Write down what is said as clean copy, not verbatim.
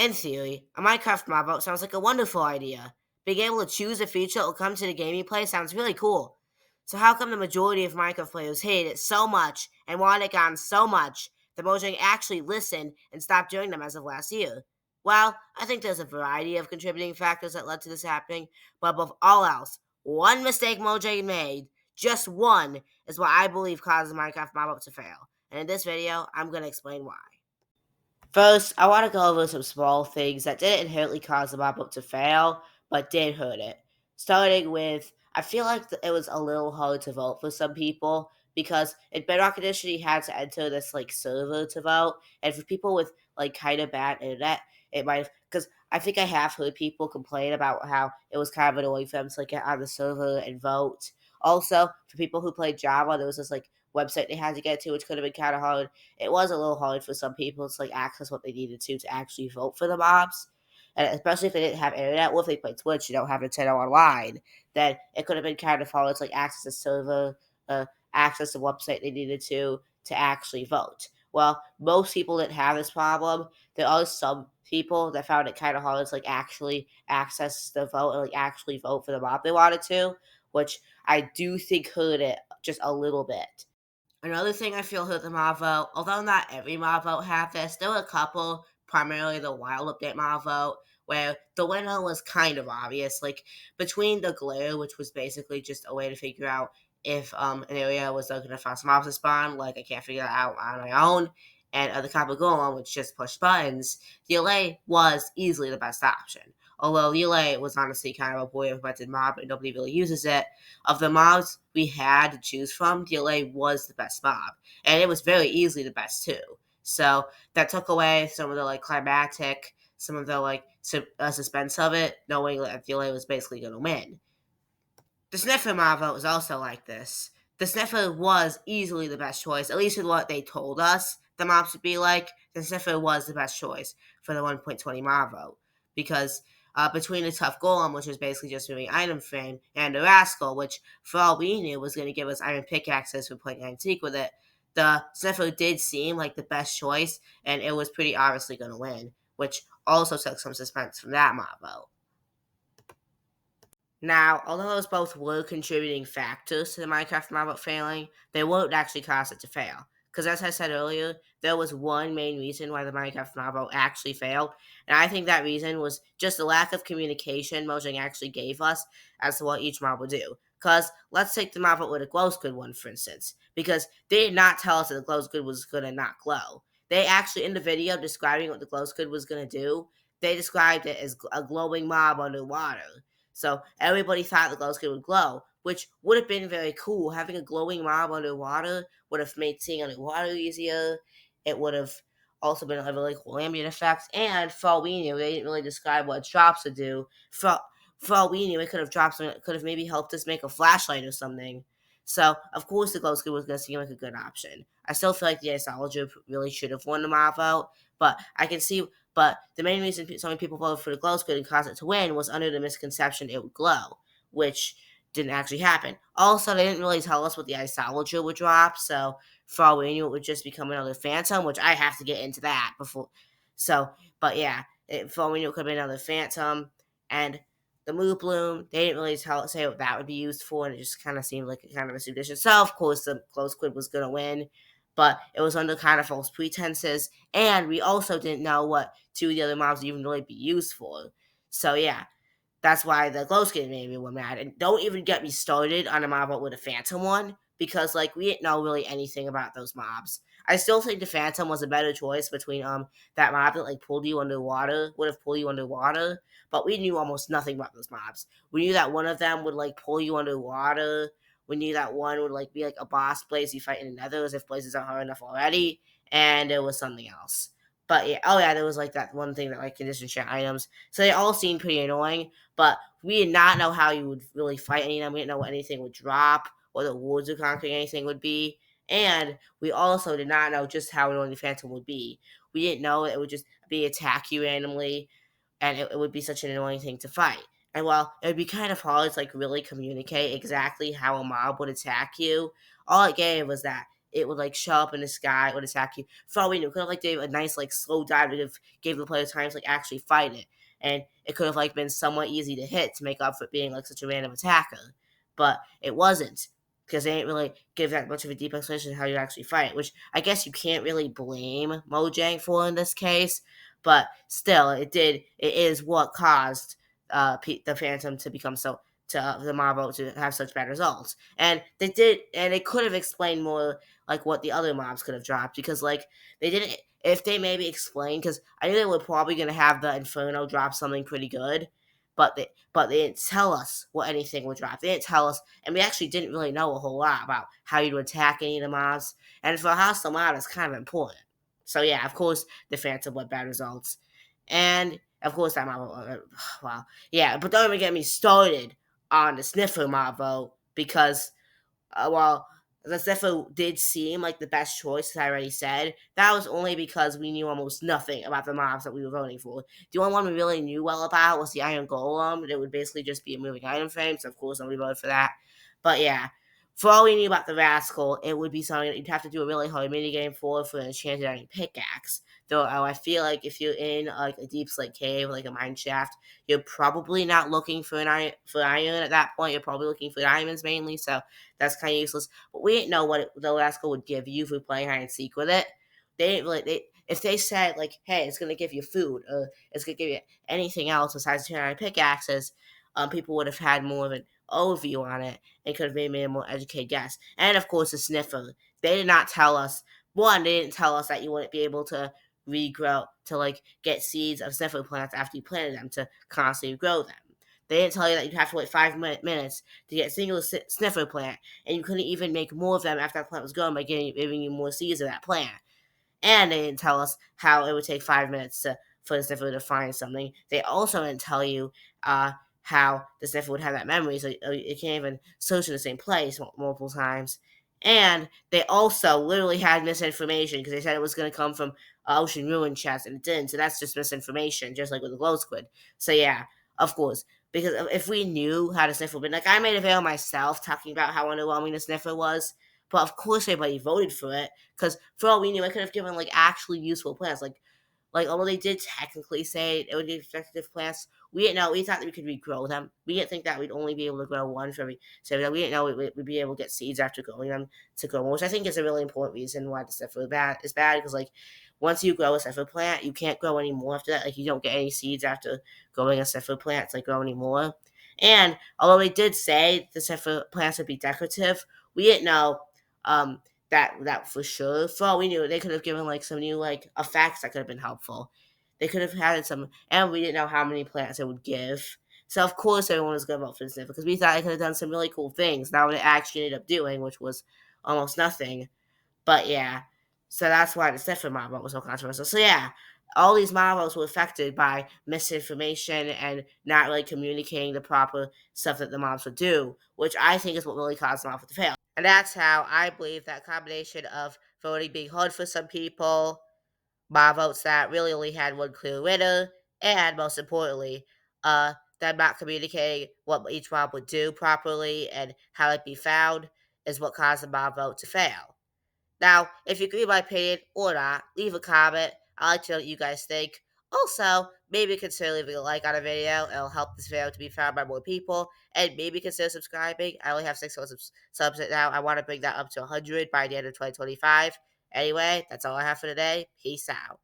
In theory, a Minecraft mob vote sounds like a wonderful idea. Being able to choose a feature that will come to the game you play sounds really cool. So how come the majority of Minecraft players hated it so much and wanted it gone so much that Mojang actually listened and stopped doing them as of last year? Well, I think there's a variety of contributing factors that led to this happening, but above all else, one mistake Mojang made, just one, is what I believe caused the Minecraft mob vote to fail. And in this video, I'm going to explain why. First, I want to go over some small things that didn't inherently cause the mob up to fail, but did hurt it. Starting with, I feel like it was a little hard to vote for some people because in Bedrock Edition you had to enter this server to vote, and for people with kind of bad internet, it might because I think I have heard people complain about how it was kind of annoying for them to get on the server and vote. Also, for people who played Java, there was this website they had to get to, which could have been kind of hard. It was a little hard for some people to access what they needed to actually vote for the mobs. And especially if they didn't have internet, or if they played Twitch, you don't have Nintendo Online, then it could have been kind of hard to access the server, access the website they needed to actually vote. Well, most people didn't have this problem. There are some people that found it kind of hard to actually access the vote and actually vote for the mob they wanted to, which I do think hurt it just a little bit. Another thing I feel hurt the mob vote, although not every mob vote had this, there were a couple, primarily the Wild Update mob vote, where the winner was kind of obvious. Between the glare, which was basically just a way to figure out if an area was going to force mobs to spawn, I can't figure that out on my own, and the Copper Golem, which just pushed buttons, the delay was easily the best option. Although Relay was honestly kind of a boy invented mob and nobody really uses it, of the mobs we had to choose from, DLA was the best mob. And it was very easily the best too. So that took away some of the climactic, some of the suspense of it, knowing that DLA was basically going to win. The Sniffer mob vote was also like this. The Sniffer was easily the best choice, at least with what they told us the mobs would be like. The Sniffer was the best choice for the 1.20 mob vote. Because between the Tough Golem, which was basically just moving item frame, and the Rascal, which for all we knew was going to give us iron pickaxes for playing antique with it, the Sniffer did seem like the best choice, and it was pretty obviously going to win, which also took some suspense from that mob vote. Now, although those both were contributing factors to the Minecraft mob vote failing, they won't actually cause it to fail. Because as I said earlier, there was one main reason why the Minecraft mob vote actually failed, and I think that reason was just the lack of communication Mojang actually gave us as to what each mob would do. Because let's take the mob vote with a glow squid one, for instance, because they did not tell us that the glow squid was going to not glow. They actually, in the video describing what the glow squid was going to do, they described it as a glowing mob underwater. So everybody thought the glow squid would glow, which would have been very cool. Having a glowing mob underwater would have made seeing underwater easier. It would have also been a really cool ambient effect. And for all we knew, they didn't really describe what drops would do. For all we knew, it could have dropped something that could have maybe helped us make a flashlight or something. So, of course, the glow squid was going to seem like a good option. I still feel like the Isology really should have won the mob vote, but I can see. But the main reason so many people voted for the glow squid and caused it to win was under the misconception it would glow, which didn't actually happen. Also, they didn't really tell us what the Isology would drop, so for all we knew, it would just become another Phantom, which I have to get into that before. So, but yeah, for all we knew, it could have been another Phantom, and the Mood Bloom, they didn't really say what that would be used for, and it just kind of seemed like a kind of a suggestion. So, of course, the glow squid was going to win, but it was under kind of false pretenses, and we also didn't know what two of the other mobs would even really be used for. So, yeah, that's why the glow squid made me mad. And don't even get me started on a mob with a Phantom one, because we didn't know really anything about those mobs. I still think the Phantom was a better choice between that mob that pulled you underwater, would have pulled you underwater, but we knew almost nothing about those mobs. We knew that one of them would pull you underwater. We knew that one would be a boss place you fight in the Nether as if places aren't hard enough already, and there was something else. But yeah, oh yeah, there was that one thing that condition share items. So they all seemed pretty annoying, but we did not know how you would really fight any of them. We didn't know what anything would drop, what the rewards of conquering anything would be, and we also did not know just how annoying the Phantom would be. We didn't know it would just be attack you randomly, and it would be such an annoying thing to fight. And while it would be kind of hard to really communicate exactly how a mob would attack you, all it gave was that it would like show up in the sky, it would attack you. For all we knew, it could have like gave a nice like slow dive to gave the player time to like actually fight it. And it could have like been somewhat easy to hit to make up for it being like such a random attacker. But it wasn't. Because they didn't really give that much of a deep explanation of how you actually fight, which I guess you can't really blame Mojang for in this case. But still, it is what caused the Phantom to become so to the Marvel to have such bad results. And they could have explained more like what the other mobs could have dropped because like they didn't. If they maybe explained, because I knew they were probably gonna have the Inferno drop something pretty good, but they didn't tell us what anything would drop. They didn't tell us, and we actually didn't really know a whole lot about how you'd attack any of the mobs. And for a hostile mob, it's kind of important. So yeah, of course, the Phantom with bad results, and of course that mob. Wow, yeah, but don't even get me started on the Sniffer mob though, because well, the Sniffer did seem like the best choice, as I already said. That was only because we knew almost nothing about the mobs that we were voting for. The only one we really knew well about was the Iron Golem. It would basically just be a moving item frame, so of course nobody voted for that. But yeah, for all we knew about the Rascal, it would be something that you'd have to do a really hard minigame for an enchanted iron pickaxe. Though I feel like if you're in like a deep slate cave, like a mine shaft, you're probably not looking for iron at that point. You're probably looking for diamonds mainly, so that's kind of useless. But we didn't know what the Rascal would give you for playing hide and seek with it. They didn't really. If they said like, "Hey, it's gonna give you food," or "It's gonna give you anything else besides 200 pickaxes," people would have had more of an overview on it and could have made a more educated guess. And of course, the Sniffer. They did not tell us. One, they didn't tell us that you wouldn't be able to regrow to like get seeds of Sniffer plants after you planted them to constantly grow them. They didn't tell you that you'd have to wait 5 minutes to get a single sniffer plant, and you couldn't even make more of them after that plant was grown by giving you more seeds of that plant. And they didn't tell us how it would take 5 minutes for the sniffer to find something. They also didn't tell you how the sniffer would have that memory, so it can't even search in the same place multiple times. And they also literally had misinformation because they said it was going to come from Ocean Ruin chest, and it didn't. So that's just misinformation, just like with the glow squid. So yeah, of course, because if we knew how to sniffer, but like I made a video myself talking about how underwhelming the sniffer was, but of course everybody voted for it because for all we knew, I could have given like actually useful plants, like although they did technically say it would be effective plants, we didn't know. We thought that we could regrow them. We didn't think that we'd only be able to grow one for every. So we didn't know we'd be able to get seeds after growing them to grow more, which I think is a really important reason why the stuff is bad. Because like once you grow a Zephyr plant, you can't grow any more after that. Like you don't get any seeds after growing a Zephyr plant to like grow anymore. And although they did say the Zephyr plants would be decorative, we didn't know um, that for sure. For all we knew, they could have given like some new like effects that could have been helpful. They could have had some, and we didn't know how many plants it would give. So of course everyone was going to vote for the Sniffer because we thought it could have done some really cool things. Not what it actually ended up doing, which was almost nothing. But yeah, so that's why the Sniffer mob vote was so controversial. So yeah, all these mob votes were affected by misinformation and not really communicating the proper stuff that the mobs would do, which I think is what really caused the mob to fail. And that's how I believe that combination of voting being hard for some people, mob votes that really only had one clear winner, and most importantly, them not communicating what each mob would do properly and how it'd be found is what caused the mob vote to fail. Now, if you agree with my opinion or not, leave a comment. I'd like to know what you guys think. Also, maybe consider leaving a like on a video. It'll help this video to be found by more people. And maybe consider subscribing. I only have 6 subs now. I want to bring that up to 100 by the end of 2025. Anyway, that's all I have for today. Peace out.